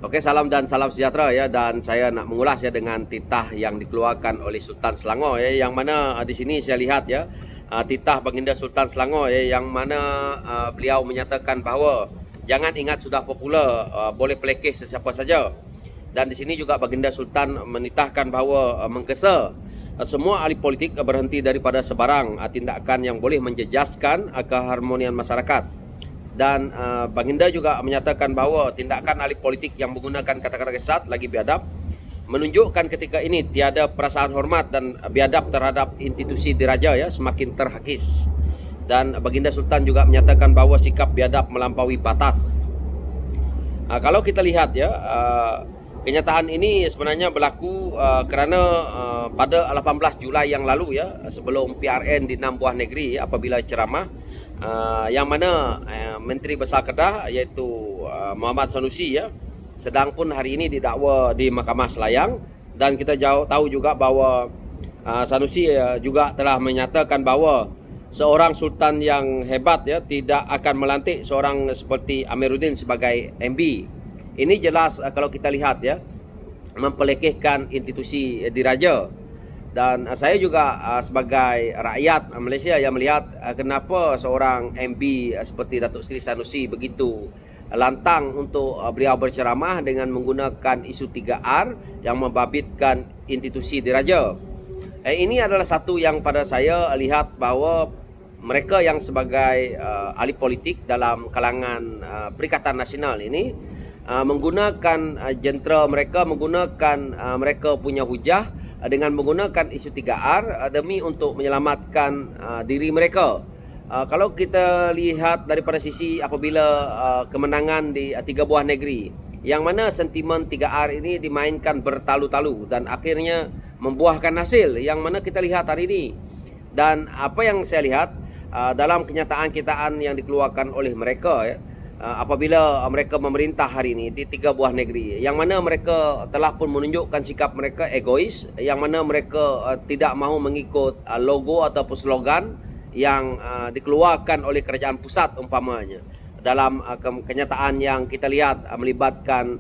Oke, salam dan salam sejahtera ya, dan saya nak mengulas ya dengan titah yang dikeluarkan oleh Sultan Selangor ya, yang mana di sini saya lihat ya, titah Baginda Sultan Selangor ya, yang mana beliau menyatakan bahawa jangan ingat sudah popular, boleh pelekeh sesiapa saja. Dan di sini juga Baginda Sultan menitahkan bahawa menggesa semua ahli politik berhenti daripada sebarang tindakan yang boleh menjejaskan keharmonian masyarakat. Dan Baginda juga menyatakan bahawa tindakan ahli politik yang menggunakan kata-kata kesat lagi biadab menunjukkan ketika ini tiada perasaan hormat dan biadab terhadap institusi diraja ya, semakin terhakis. Dan Baginda Sultan juga menyatakan bahawa sikap biadab melampaui batas. Kalau kita lihat ya, kenyataan ini sebenarnya berlaku kerana pada 18 Julai yang lalu ya, sebelum PRN di 6 buah negeri apabila ceramah, yang mana Menteri Besar Kedah iaitu Muhammad Sanusi ya, sedang pun hari ini didakwa di Mahkamah Selayang. Dan kita tahu juga bahawa Sanusi juga telah menyatakan bahawa seorang sultan yang hebat ya tidak akan melantik seorang seperti Amiruddin sebagai MB. Ini jelas kalau kita lihat ya, mempelekehkan institusi diraja. Dan saya juga sebagai rakyat Malaysia yang melihat kenapa seorang MB seperti Datuk Seri Sanusi begitu lantang untuk beliau berceramah dengan menggunakan isu 3R yang membabitkan institusi diraja. Ini adalah satu yang pada saya lihat bahawa mereka yang sebagai ahli politik dalam kalangan Perikatan Nasional ini menggunakan jentera mereka, menggunakan mereka punya hujah dengan menggunakan isu 3R demi untuk menyelamatkan diri mereka. Kalau kita lihat daripada sisi apabila kemenangan di 3 buah negeri, yang mana sentimen 3R ini dimainkan bertalu-talu dan akhirnya membuahkan hasil yang mana kita lihat hari ini. Dan apa yang saya lihat dalam kenyataan-kenyataan yang dikeluarkan oleh mereka ya, apabila mereka memerintah hari ini di 3 buah negeri, yang mana mereka telah pun menunjukkan sikap mereka egois, yang mana mereka tidak mahu mengikut logo ataupun slogan yang dikeluarkan oleh kerajaan pusat umpamanya. Dalam kenyataan yang kita lihat melibatkan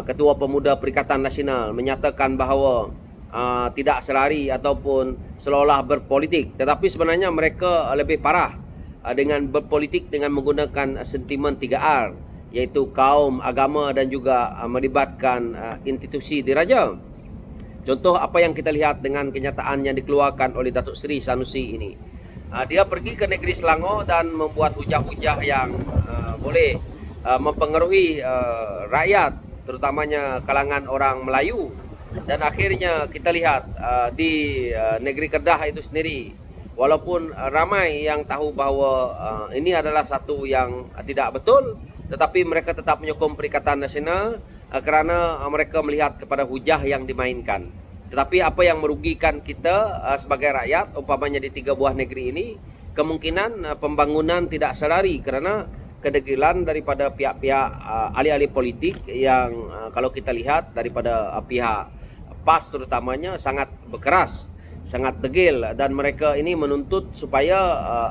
Ketua Pemuda Perikatan Nasional menyatakan bahawa tidak selari ataupun seolah berpolitik, tetapi sebenarnya mereka lebih parah dengan berpolitik dengan menggunakan sentimen 3R, iaitu kaum, agama dan juga melibatkan institusi diraja. Contoh apa yang kita lihat dengan kenyataan yang dikeluarkan oleh Datuk Seri Sanusi ini. Dia pergi ke negeri Selangor dan membuat hujah-hujah yang boleh mempengaruhi rakyat, terutamanya kalangan orang Melayu. Dan akhirnya kita lihat di negeri Kedah itu sendiri, walaupun ramai yang tahu bahawa ini adalah satu yang tidak betul, tetapi mereka tetap menyokong Perikatan Nasional kerana mereka melihat kepada hujah yang dimainkan. Tetapi apa yang merugikan kita sebagai rakyat, umpamanya di 3 buah negeri ini, kemungkinan pembangunan tidak selari kerana kedegilan daripada pihak-pihak ahli-ahli politik yang kalau kita lihat daripada pihak PAS terutamanya sangat berkeras, sangat degil, dan mereka ini menuntut supaya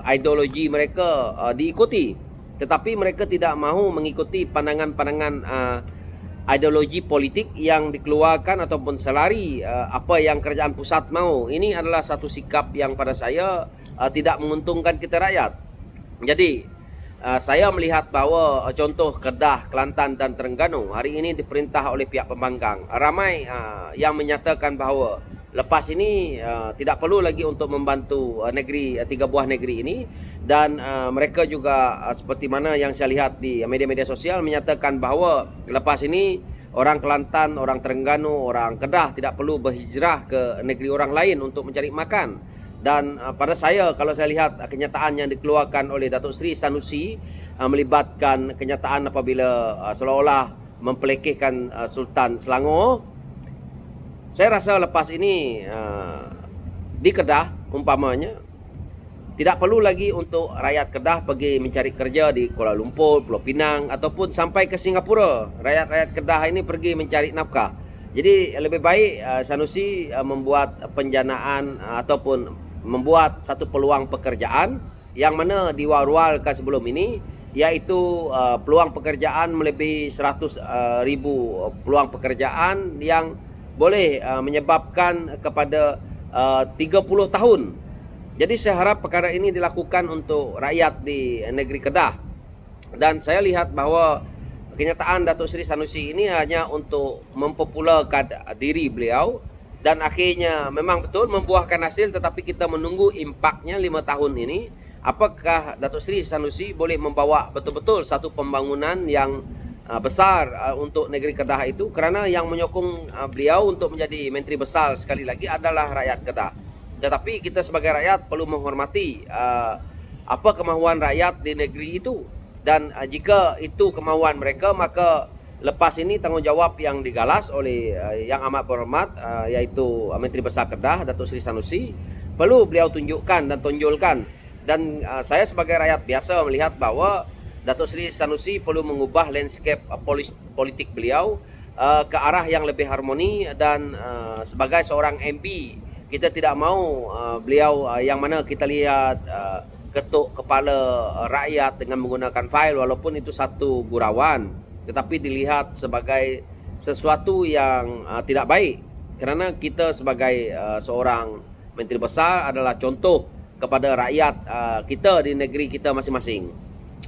ideologi mereka diikuti, tetapi mereka tidak mahu mengikuti pandangan-pandangan ideologi politik yang dikeluarkan ataupun selari apa yang kerajaan pusat mahu. Ini adalah satu sikap yang pada saya tidak menguntungkan kita rakyat. Jadi saya melihat bahawa contoh Kedah, Kelantan dan Terengganu hari ini diperintah oleh pihak pembangkang. Ramai yang menyatakan bahawa lepas ini tidak perlu lagi untuk membantu negeri 3 buah negeri ini. Dan mereka juga seperti mana yang saya lihat di media-media sosial menyatakan bahawa lepas ini orang Kelantan, orang Terengganu, orang Kedah tidak perlu berhijrah ke negeri orang lain untuk mencari makan. Dan pada saya, kalau saya lihat kenyataan yang dikeluarkan oleh Datuk Seri Sanusi melibatkan kenyataan apabila seolah-olah mempelekehkan Sultan Selangor, saya rasa lepas ini di Kedah umpamanya tidak perlu lagi untuk rakyat Kedah pergi mencari kerja di Kuala Lumpur, Pulau Pinang ataupun sampai ke Singapura. Rakyat-rakyat Kedah ini pergi mencari nafkah. Jadi lebih baik Sanusi membuat penjanaan ataupun membuat satu peluang pekerjaan yang mana diwar-warkan sebelum ini yaitu peluang pekerjaan melebihi 100,000 peluang pekerjaan yang boleh menyebabkan kepada 30 tahun. Jadi saya harap perkara ini dilakukan untuk rakyat di negeri Kedah. Dan saya lihat bahawa kenyataan Datuk Seri Sanusi ini hanya untuk mempopularkan diri beliau, dan akhirnya memang betul membuahkan hasil, tetapi kita menunggu impaknya 5 tahun ini. Apakah Datuk Seri Sanusi boleh membawa betul-betul satu pembangunan yang besar untuk negeri Kedah itu, kerana yang menyokong beliau untuk menjadi menteri besar sekali lagi adalah rakyat Kedah. Tetapi kita sebagai rakyat perlu menghormati apa kemahuan rakyat di negeri itu, dan jika itu kemahuan mereka, maka lepas ini tanggungjawab yang digalas oleh yang amat berhormat iaitu Menteri Besar Kedah Datuk Seri Sanusi perlu beliau tunjukkan dan tonjolkan. Dan saya sebagai rakyat biasa melihat bahawa Datuk Seri Sanusi perlu mengubah landscape politik beliau ke arah yang lebih harmoni. Dan sebagai seorang MP, kita tidak mahu beliau yang mana kita lihat ketuk kepala rakyat dengan menggunakan fail, walaupun itu satu gurauan, tetapi dilihat sebagai sesuatu yang tidak baik, kerana kita sebagai seorang menteri besar adalah contoh kepada rakyat kita di negeri kita masing-masing.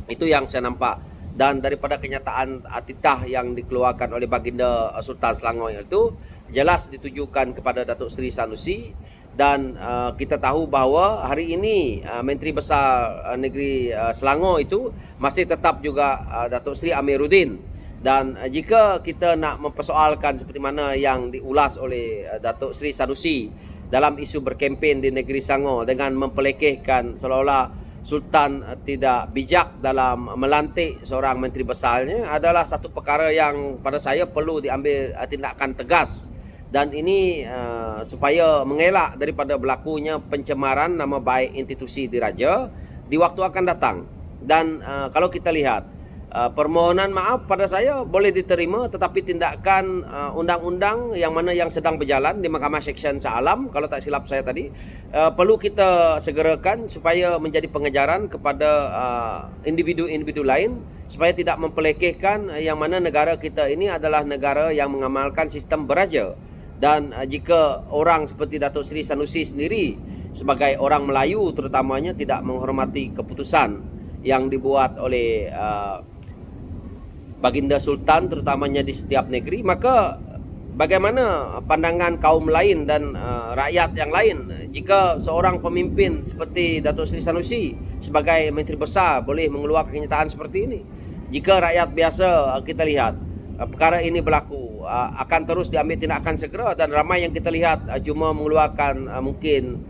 Itu yang saya nampak. Dan daripada kenyataan titah yang dikeluarkan oleh Baginda Sultan Selangor itu jelas ditujukan kepada Datuk Seri Sanusi. Dan kita tahu bahawa hari ini Menteri Besar Negeri Selangor itu masih tetap juga Datuk Seri Amiruddin. Dan jika kita nak mempersoalkan seperti mana yang diulas oleh Datuk Seri Sanusi dalam isu berkempen di negeri Selangor dengan mempelekehkan seolah-olah Sultan tidak bijak dalam melantik seorang menteri besarnya, adalah satu perkara yang pada saya perlu diambil tindakan tegas. Dan ini supaya mengelak daripada berlakunya pencemaran nama baik institusi diraja di waktu akan datang. Dan kalau kita lihat permohonan maaf pada saya boleh diterima, tetapi tindakan undang-undang yang mana yang sedang berjalan di Mahkamah Seksyen Shah Alam, kalau tak silap saya tadi, perlu kita segerakan supaya menjadi pengejaran kepada individu-individu lain, supaya tidak mempelekehkan yang mana negara kita ini adalah negara yang mengamalkan sistem beraja. Dan jika orang seperti Datuk Seri Sanusi sendiri sebagai orang Melayu terutamanya tidak menghormati keputusan yang dibuat oleh Baginda Sultan terutamanya di setiap negeri, maka bagaimana pandangan kaum lain dan rakyat yang lain jika seorang pemimpin seperti Datuk Seri Sanusi sebagai menteri besar boleh mengeluarkan kenyataan seperti ini? Jika rakyat biasa kita lihat perkara ini berlaku, akan terus diambil tindakan segera. Dan ramai yang kita lihat cuma mengeluarkan mungkin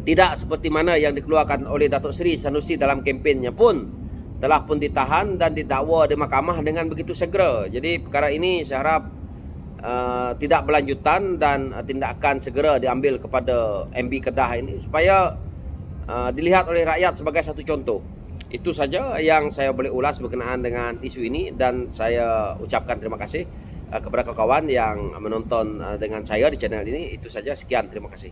tidak seperti mana yang dikeluarkan oleh Datuk Seri Sanusi dalam kempennya pun telah pun ditahan dan didakwa di mahkamah dengan begitu segera. Jadi perkara ini saya harap tidak berlanjutan dan tindakan segera diambil kepada MB Kedah ini supaya dilihat oleh rakyat sebagai satu contoh. Itu saja yang saya boleh ulas berkenaan dengan isu ini, dan saya ucapkan terima kasih kepada kawan-kawan yang menonton dengan saya di channel ini. Itu saja, sekian, terima kasih.